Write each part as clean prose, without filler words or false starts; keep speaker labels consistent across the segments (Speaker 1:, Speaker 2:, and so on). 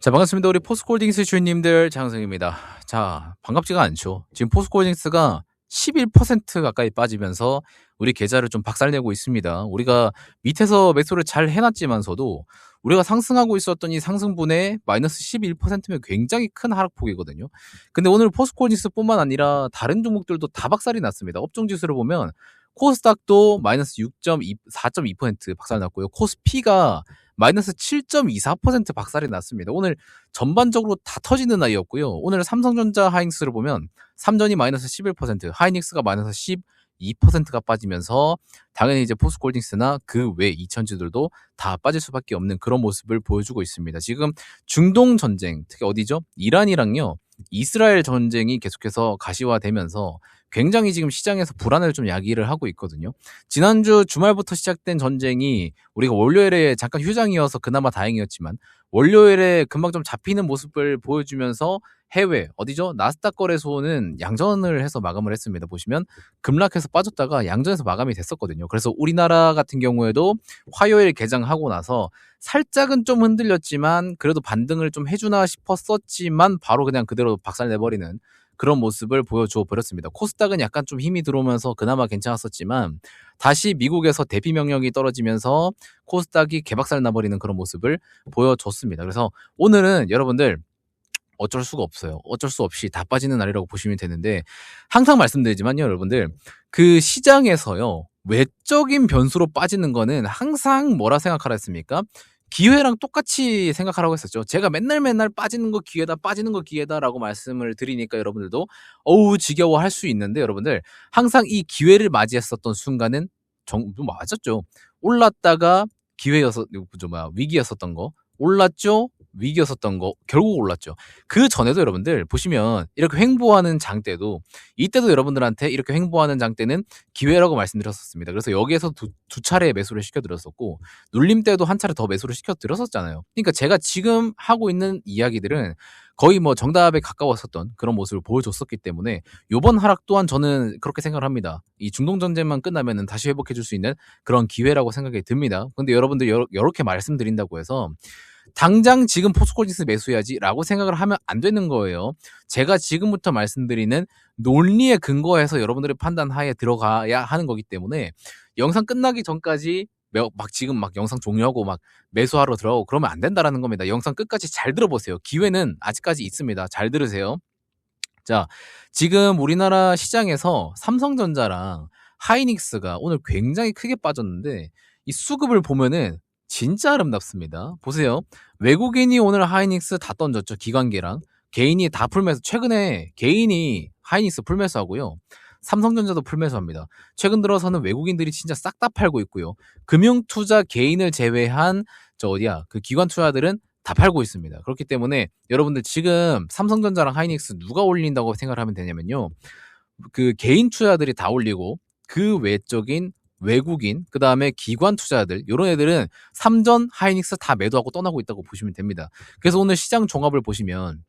Speaker 1: 자, 반갑습니다. 우리 포스코홀딩스 주인님들 장성입니다. 자, 반갑지가 않죠. 지금 포스코홀딩스가 11% 가까이 빠지면서 우리 계좌를 좀 박살내고 있습니다. 우리가 밑에서 매수를 잘 해놨지만서도 우리가 상승하고 있었던 이 상승분의 마이너스 11%면 굉장히 큰 하락폭이거든요. 근데 오늘 포스코홀딩스뿐만 아니라 다른 종목들도 다 박살이 났습니다. 업종지수를 보면 코스닥도 마이너스 4.2% 박살났고요. 코스피가 마이너스 7.24% 박살이 났습니다. 오늘 전반적으로 다 터지는 날이었고요. 오늘 삼성전자 하이닉스를 보면 삼전이 마이너스 11%, 하이닉스가 마이너스 12%가 빠지면서 당연히 이제 포스코홀딩스나 그 외 이천지들도 다 빠질 수밖에 없는 그런 모습을 보여주고 있습니다. 지금 중동 전쟁, 특히 어디죠? 이란이랑요. 이스라엘 전쟁이 계속해서 가시화되면서 굉장히 지금 시장에서 불안을 좀 야기를 하고 있거든요. 지난주 주말부터 시작된 전쟁이 우리가 월요일에 잠깐 휴장이어서 그나마 다행이었지만 월요일에 금방 좀 잡히는 모습을 보여주면서 해외 어디죠? 나스닥 거래소는 양전을 해서 마감을 했습니다. 보시면 급락해서 빠졌다가 양전에서 마감이 됐었거든요. 그래서 우리나라 같은 경우에도 화요일 개장하고 나서 살짝은 좀 흔들렸지만 그래도 반등을 좀 해주나 싶었었지만 바로 그냥 그대로 박살내버리는 그런 모습을 보여줘 버렸습니다. 코스닥은 약간 좀 힘이 들어오면서 그나마 괜찮았었지만 다시 미국에서 대피 명령이 떨어지면서 코스닥이 개박살 나버리는 그런 모습을 보여줬습니다. 그래서 오늘은 여러분들 어쩔 수가 없어요. 어쩔 수 없이 다 빠지는 날이라고 보시면 되는데 항상 말씀드리지만요, 여러분들 그 시장에서요 외적인 변수로 빠지는 거는 항상 뭐라 생각하라 했습니까? 기회랑 똑같이 생각하라고 했었죠. 제가 맨날 빠지는 거 기회다, 빠지는 거 기회다라고 말씀을 드리니까 여러분들도 어우 지겨워 할 수 있는데 여러분들 항상 이 기회를 맞이했었던 순간은 맞았죠. 올랐다가 위기였었던 거 올랐죠. 위기였었던 거 결국 올랐죠. 그 전에도 여러분들 보시면 이렇게 횡보하는 장 때도 이때도 여러분들한테 이렇게 횡보하는 장 때는 기회라고 말씀드렸었습니다. 그래서 여기에서 두 차례 매수를 시켜드렸었고 눌림 때도 한 차례 더 매수를 시켜드렸었잖아요. 그러니까 제가 지금 하고 있는 이야기들은 거의 뭐 정답에 가까웠었던 그런 모습을 보여줬었기 때문에 요번 하락 또한 저는 그렇게 생각을 합니다. 이 중동 전쟁만 끝나면은 다시 회복해 줄 수 있는 그런 기회라고 생각이 듭니다. 근데 여러분들 이렇게 말씀드린다고 해서 당장 지금 포스코홀딩스 매수해야지라고 생각을 하면 안 되는 거예요. 제가 지금부터 말씀드리는 논리에 근거해서 여러분들의 판단하에 들어가야 하는 거기 때문에 영상 끝나기 전까지 지금 영상 종료하고 매수하러 들어가고 그러면 안 된다라는 겁니다. 영상 끝까지 잘 들어보세요. 기회는 아직까지 있습니다. 잘 들으세요. 자, 지금 우리나라 시장에서 삼성전자랑 하이닉스가 오늘 굉장히 크게 빠졌는데 이 수급을 보면은 진짜 아름답습니다. 보세요. 외국인이 오늘 하이닉스 다 던졌죠. 기관계랑. 개인이 다 풀매수. 최근에 개인이 하이닉스 풀매수하고요. 삼성전자도 풀매수합니다. 최근 들어서는 외국인들이 진짜 싹 다 팔고 있고요. 금융투자 개인을 제외한 그 기관 투자들은 다 팔고 있습니다. 그렇기 때문에 여러분들 지금 삼성전자랑 하이닉스 누가 올린다고 생각을 하면 되냐면요. 그 개인 투자들이 다 올리고 그 외적인 외국인, 그 다음에 기관 투자들, 이런 애들은 삼전, 하이닉스 다 매도하고 떠나고 있다고 보시면 됩니다. 그래서 오늘 시장 종합을 보시면,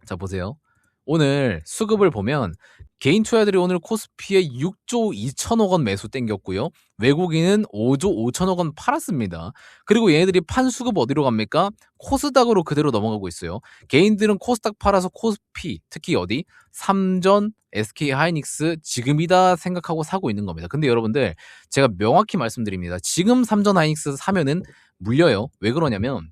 Speaker 1: 자, 보세요. 오늘 수급을 보면, 개인 투자들이 오늘 코스피에 6조 2천억 원 매수 땡겼고요. 외국인은 5조 5천억 원 팔았습니다. 그리고 얘네들이 판 수급 어디로 갑니까? 코스닥으로 그대로 넘어가고 있어요. 개인들은 코스닥 팔아서 코스피, 특히 어디? 삼전, SK 하이닉스 지금이다 생각하고 사고 있는 겁니다. 근데 여러분들 제가 명확히 말씀드립니다. 지금 삼전 하이닉스 사면은 물려요. 왜 그러냐면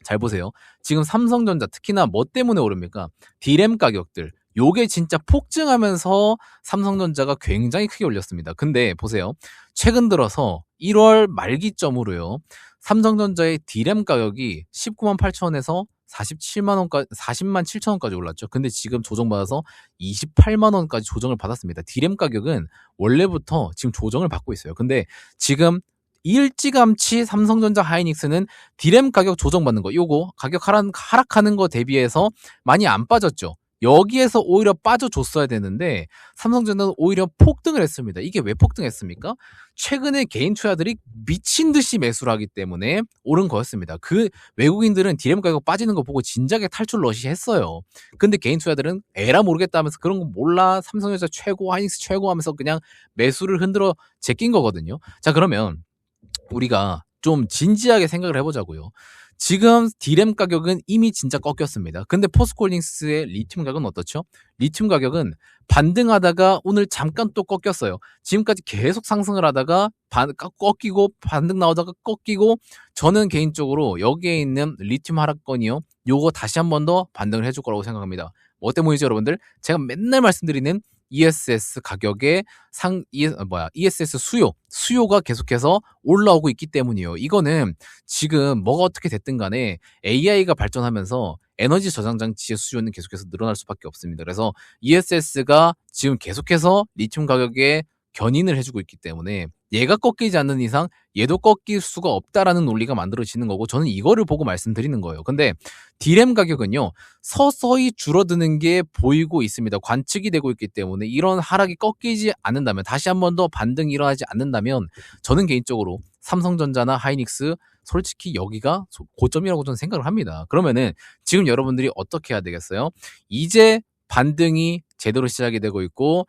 Speaker 1: 잘 보세요. 지금 삼성전자 특히나 뭐 때문에 오릅니까? D램 가격들. 요게 진짜 폭증하면서 삼성전자가 굉장히 크게 올렸습니다. 근데 보세요. 최근 들어서 1월 말기점으로요. 삼성전자의 D램 가격이 19만 8천 원에서 47만 원까지 40만 7천 원까지 올랐죠. 근데 지금 조정받아서 28만 원까지 조정을 받았습니다. D램 가격은 원래부터 지금 조정을 받고 있어요. 근데 지금 일찌감치 삼성전자 하이닉스는 D램 가격 조정받는 거, 요거 가격 하락하는 거 대비해서 많이 안 빠졌죠. 여기에서 오히려 빠져줬어야 되는데 삼성전자는 오히려 폭등을 했습니다. 이게 왜 폭등했습니까? 최근에 개인 투자들이 미친 듯이 매수를 하기 때문에 오른 거였습니다. 그 외국인들은 D램 가격 빠지는 거 보고 진작에 탈출 러시 했어요. 근데 개인 투자들은 에라 모르겠다 하면서 그런 거 몰라, 삼성전자 최고, 하이닉스 최고 하면서 그냥 매수를 흔들어 제낀 거거든요. 자, 그러면 우리가 좀 진지하게 생각을 해보자고요. 지금 디램 가격은 이미 진짜 꺾였습니다. 근데 포스코홀딩스의 리튬 가격은 어떻죠? 리튬 가격은 반등하다가 오늘 잠깐 또 꺾였어요. 지금까지 계속 상승을 하다가 꺾이고 반등 나오다가 꺾이고, 저는 개인적으로 여기에 있는 리튬 하락권이요, 요거 다시 한 번 더 반등을 해줄 거라고 생각합니다. 뭐 때문이죠, 여러분들? 제가 맨날 말씀드리는 ESS 가격의 ESS 수요가 계속해서 올라오고 있기 때문이에요. 이거는 지금 뭐가 어떻게 됐든 간에 AI가 발전하면서 에너지 저장 장치의 수요는 계속해서 늘어날 수밖에 없습니다. 그래서 ESS가 지금 계속해서 리튬 가격에 견인을 해주고 있기 때문에 얘가 꺾이지 않는 이상 얘도 꺾일 수가 없다라는 논리가 만들어지는 거고, 저는 이거를 보고 말씀드리는 거예요. 근데 디램 가격은요, 서서히 줄어드는 게 보이고 있습니다. 관측이 되고 있기 때문에 이런 하락이 꺾이지 않는다면, 다시 한 번 더 반등이 일어나지 않는다면, 저는 개인적으로 삼성전자나 하이닉스, 솔직히 여기가 고점이라고 저는 생각을 합니다. 그러면은 지금 여러분들이 어떻게 해야 되겠어요? 이제 반등이 제대로 시작이 되고 있고,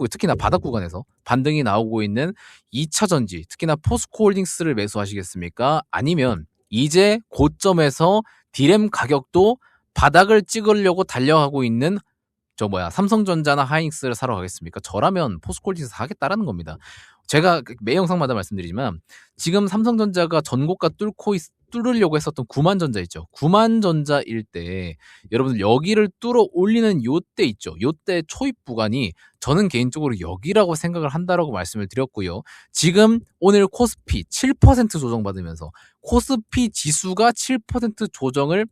Speaker 1: 특히나 바닥 구간에서 반등이 나오고 있는 2차 전지, 특히나 포스코홀딩스를 매수하시겠습니까? 아니면 이제 고점에서 디램 가격도 바닥을 찍으려고 달려가고 있는 삼성전자나 하이닉스를 사러 가겠습니까? 저라면 포스코홀딩스 사겠다라는 겁니다. 제가 매 영상마다 말씀드리지만, 지금 삼성전자가 전고가 뚫으려고 했었던 구만전자 있죠. 구만전자일 때 여러분들 여기를 뚫어 올리는 요때 있죠. 요때 초입 구간이 저는 개인적으로 여기라고 생각을 한다라고 말씀을 드렸고요. 지금 오늘 코스피 7% 조정받으면서, 코스피 지수가 7% 조정을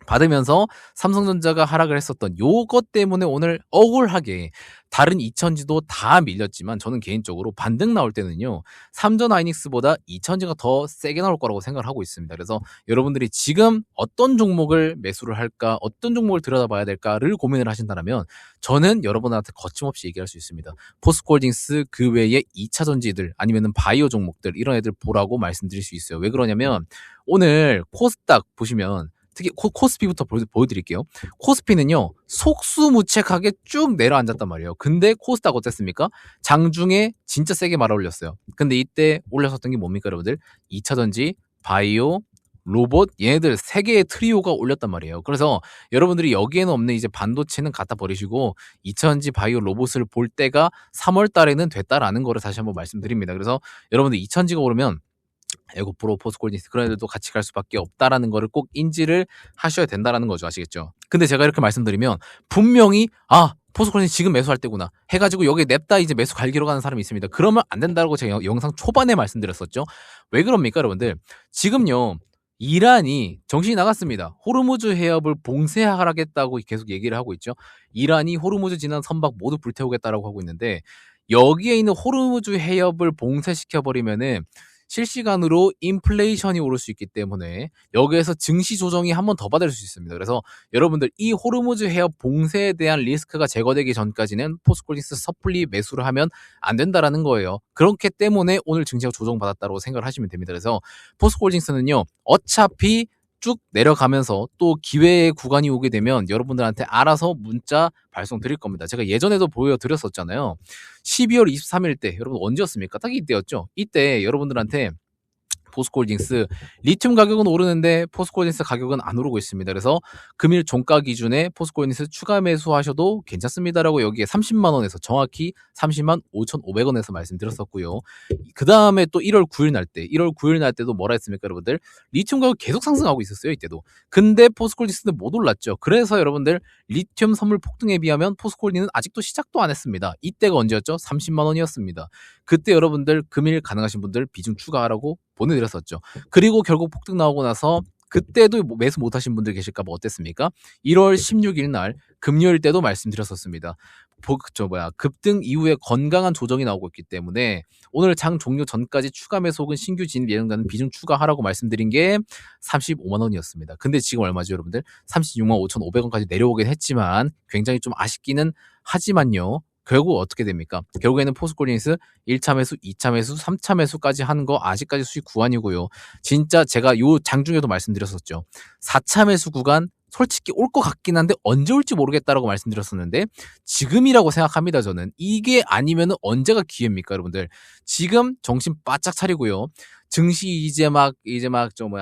Speaker 1: 받으면서 삼성전자가 하락을 했었던 요것 때문에 오늘 억울하게 다른 2000지도 다 밀렸지만, 저는 개인적으로 반등 나올 때는요, 삼전 하이닉스보다 2000지가 더 세게 나올 거라고 생각을 하고 있습니다. 그래서 여러분들이 지금 어떤 종목을 매수를 할까, 어떤 종목을 들여다봐야 될까를 고민을 하신다면, 저는 여러분한테 거침없이 얘기할 수 있습니다. 포스코홀딩스 그 외에 2차 전지들, 아니면 바이오 종목들, 이런 애들 보라고 말씀드릴 수 있어요. 왜 그러냐면, 오늘 코스닥 보시면, 특히 코스피부터 보여드릴게요. 코스피는요, 속수무책하게 쭉 내려앉았단 말이에요. 근데 코스닥 어땠습니까? 장중에 진짜 세게 말아 올렸어요. 근데 이때 올렸었던 게 뭡니까, 여러분들? 2차전지, 바이오, 로봇, 얘네들 3개의 트리오가 올렸단 말이에요. 그래서 여러분들이 여기에는 없는 이제 반도체는 갖다 버리시고 2차전지, 바이오, 로봇을 볼 때가 3월 달에는 됐다라는 거를 다시 한번 말씀드립니다. 그래서 여러분들 2차전지가 오르면 에고프로, 포스코홀딩스, 그런 애들도 같이 갈 수밖에 없다라는 거를 꼭 인지를 하셔야 된다라는 거죠. 아시겠죠? 근데 제가 이렇게 말씀드리면 분명히 포스코홀딩스 지금 매수할 때구나 해가지고 여기 냅다 이제 매수 갈기로 가는 사람이 있습니다. 그러면 안 된다고 제가 영상 초반에 말씀드렸었죠. 왜 그럽니까, 여러분들? 지금요, 이란이 정신이 나갔습니다. 호르무즈 해협을 봉쇄하겠다고 계속 얘기를 하고 있죠. 이란이 호르무즈 지난 선박 모두 불태우겠다라고 하고 있는데, 여기에 있는 호르무즈 해협을 봉쇄시켜버리면은 실시간으로 인플레이션이 오를 수 있기 때문에 여기에서 증시 조정이 한 번 더 받을 수 있습니다. 그래서 여러분들 이 호르무즈 해협 봉쇄에 대한 리스크가 제거되기 전까지는 포스코홀딩스 섣불리 매수를 하면 안 된다라는 거예요. 그렇기 때문에 오늘 증시가 조정받았다고 생각을 하시면 됩니다. 그래서 포스코홀딩스는요, 어차피 쭉 내려가면서 또 기회의 구간이 오게 되면 여러분들한테 알아서 문자 발송 드릴 겁니다. 제가 예전에도 보여드렸었잖아요. 12월 23일 때, 여러분 언제였습니까? 딱 이때였죠. 이때 여러분들한테 포스코홀딩스 리튬 가격은 오르는데 포스코홀딩스 가격은 안 오르고 있습니다. 그래서 금일 종가 기준에 포스코홀딩스 추가 매수하셔도 괜찮습니다라고 여기에 30만 원에서 정확히 30만 5,500원에서 말씀드렸었고요. 그 다음에 또 1월 9일 날 때도 뭐라 했습니까, 여러분들? 리튬 가격 계속 상승하고 있었어요, 이때도. 근데 포스코홀딩스는 못 올랐죠. 그래서 여러분들 리튬 선물 폭등에 비하면 포스코홀딩스는 아직도 시작도 안 했습니다. 이때가 언제였죠? 30만 원이었습니다. 그때 여러분들 금일 가능하신 분들 비중 추가하라고 보내드렸었죠. 그리고 결국 폭등 나오고 나서 그때도 매수 못하신 분들 계실까봐 어땠습니까? 1월 16일 날 금요일 때도 말씀드렸었습니다. 급등 이후에 건강한 조정이 나오고 있기 때문에 오늘 장 종료 전까지 추가 매수 혹은 신규 진입 예정자는 비중 추가하라고 말씀드린 게 35만 원이었습니다. 근데 지금 얼마죠, 여러분들? 36만 5,500원까지 내려오긴 했지만 굉장히 좀 아쉽기는 하지만요. 결국 어떻게 됩니까? 결국에는 포스코홀딩스 1차 매수, 2차 매수, 3차 매수까지 한 거 아직까지 수익 구간이고요. 진짜 제가 요 장중에도 말씀드렸었죠. 4차 매수 구간 솔직히 올 것 같긴 한데 언제 올지 모르겠다라고 말씀드렸었는데 지금이라고 생각합니다. 저는 이게 아니면 언제가 기회입니까, 여러분들? 지금 정신 바짝 차리고요. 증시 이제 막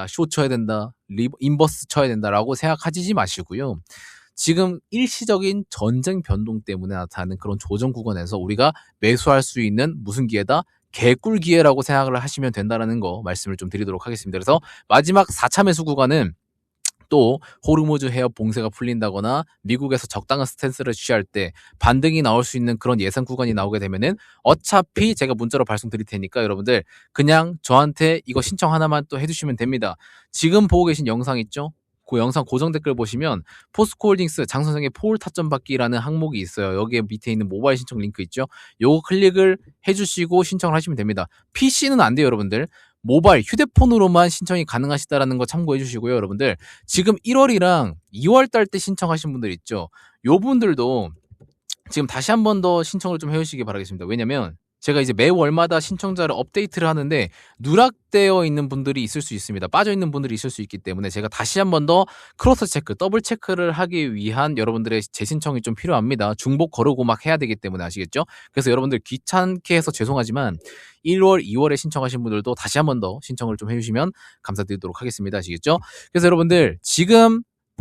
Speaker 1: 쇼 쳐야 된다, 인버스 쳐야 된다라고 생각하지 마시고요. 지금 일시적인 전쟁 변동 때문에 나타나는 그런 조정 구간에서 우리가 매수할 수 있는 무슨 기회다? 개꿀 기회라고 생각을 하시면 된다라는 거 말씀을 좀 드리도록 하겠습니다. 그래서 마지막 4차 매수 구간은 또 호르무즈 해협 봉쇄가 풀린다거나 미국에서 적당한 스탠스를 취할 때 반등이 나올 수 있는 그런 예상 구간이 나오게 되면은 어차피 제가 문자로 발송 드릴 테니까 여러분들 그냥 저한테 이거 신청 하나만 또 해주시면 됩니다. 지금 보고 계신 영상 있죠? 그 영상 고정 댓글 보시면 포스코홀딩스 장선생의 포울 타점 받기라는 항목이 있어요. 여기에 밑에 있는 모바일 신청 링크 있죠? 요거 클릭을 해주시고 신청을 하시면 됩니다. PC는 안 돼요, 여러분들. 모바일 휴대폰으로만 신청이 가능하시다라는 거 참고해 주시고요, 여러분들. 지금 1월이랑 2월 달 때 신청하신 분들 있죠? 요 분들도 지금 다시 한 번 더 신청을 좀 해주시기 바라겠습니다. 왜냐면 제가 이제 매월마다 신청자를 업데이트를 하는데 누락되어 있는 분들이 있을 수 있습니다. 빠져 있는 분들이 있을 수 있기 때문에 제가 다시 한 번 더 크로스 체크, 더블 체크를 하기 위한 여러분들의 재신청이 좀 필요합니다. 중복 거르고 막 해야 되기 때문에 아시겠죠? 그래서 여러분들 귀찮게 해서 죄송하지만 1월, 2월에 신청하신 분들도 다시 한 번 더 신청을 좀 해주시면 감사드리도록 하겠습니다. 아시겠죠? 그래서 여러분들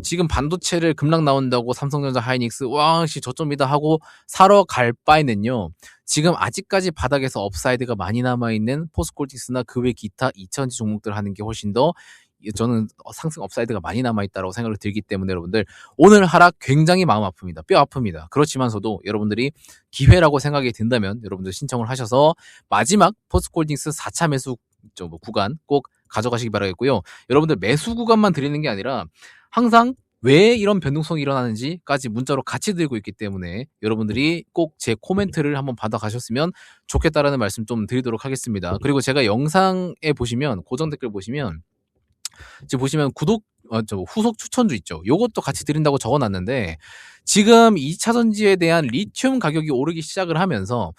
Speaker 1: 지금 반도체를 급락 나온다고 삼성전자, 하이닉스 와 씨 저점이다 하고 사러 갈 바에는요. 지금 아직까지 바닥에서 업사이드가 많이 남아있는 포스코홀딩스나 그 외 기타 2차전지 종목들 하는 게 훨씬 더 저는 상승 업사이드가 많이 남아있다고 생각을 들기 때문에 여러분들 오늘 하락 굉장히 마음 아픕니다. 뼈 아픕니다. 그렇지만서도 여러분들이 기회라고 생각이 든다면 여러분들 신청을 하셔서 마지막 포스코홀딩스 4차 매수 구간 꼭 가져가시기 바라겠고요. 여러분들 매수 구간만 드리는 게 아니라 항상 왜 이런 변동성이 일어나는지까지 문자로 같이 들고 있기 때문에 여러분들이 꼭 제 코멘트를 한번 받아가셨으면 좋겠다라는 말씀 좀 드리도록 하겠습니다. 그리고 제가 영상에 보시면 고정 댓글 보시면 지금 보시면 후속 추천주 있죠. 요것도 같이 드린다고 적어놨는데 지금 2차 전지에 대한 리튬 가격이 오르기 시작을 하면서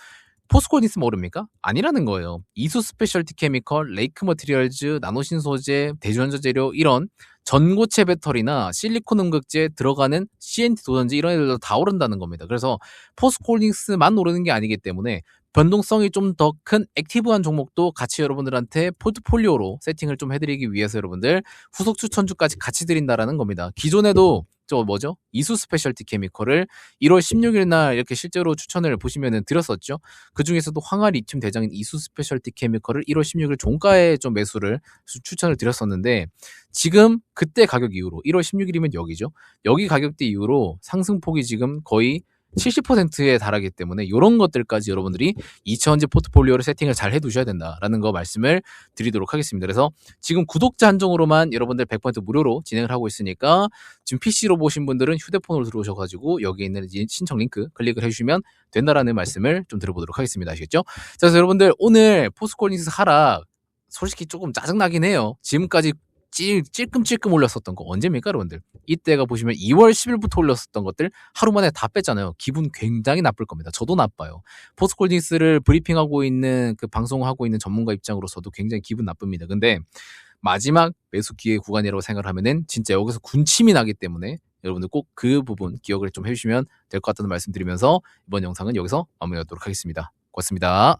Speaker 1: 포스코홀딩스 모릅니까? 아니라는 거예요. 이수 스페셜티 케미컬, 레이크 머티리얼즈, 나노신 소재, 대전자 재료 이런 전고체 배터리나 실리콘 음극재 들어가는 CNT 도전지 이런 애들도 다 오른다는 겁니다. 그래서 포스코홀딩스만 오르는 게 아니기 때문에 변동성이 좀 더 큰 액티브한 종목도 같이 여러분들한테 포트폴리오로 세팅을 좀 해드리기 위해서 여러분들 후속 추천주까지 같이 드린다라는 겁니다. 기존에도 이수 스페셜티 케미컬을 1월 16일 날 이렇게 실제로 추천을 보시면은 드렸었죠. 그 중에서도 황화 리튬 대장인 이수 스페셜티 케미컬을 1월 16일 종가에 좀 매수를 추천을 드렸었는데 지금 그때 가격 이후로 1월 16일이면 여기죠. 여기 가격대 이후로 상승폭이 지금 거의 70%에 달하기 때문에 이런 것들까지 여러분들이 2차전지 포트폴리오를 세팅을 잘 해두셔야 된다라는 거 말씀을 드리도록 하겠습니다. 그래서 지금 구독자 한정으로만 여러분들 100% 무료로 진행을 하고 있으니까 지금 PC로 보신 분들은 휴대폰으로 들어오셔가지고 여기 있는 신청 링크 클릭을 해주시면 된다라는 말씀을 좀 들어보도록 하겠습니다. 아시겠죠? 자, 그래서 여러분들 오늘 포스코홀딩스 하락 솔직히 조금 짜증나긴 해요. 지금까지 찔끔찔끔 올렸었던 거 언제입니까 여러분들? 이때가 보시면 2월 10일부터 올렸었던 것들 하루 만에 다 뺐잖아요. 기분 굉장히 나쁠 겁니다. 저도 나빠요. 포스코홀딩스를 브리핑하고 있는 그 방송하고 있는 전문가 입장으로서도 굉장히 기분 나쁩니다. 근데 마지막 매수 기회 구간이라고 생각을 하면은 진짜 여기서 군침이 나기 때문에 여러분들 꼭 그 부분 기억을 좀 해주시면 될 것 같다는 말씀 드리면서 이번 영상은 여기서 마무리하도록 하겠습니다. 고맙습니다.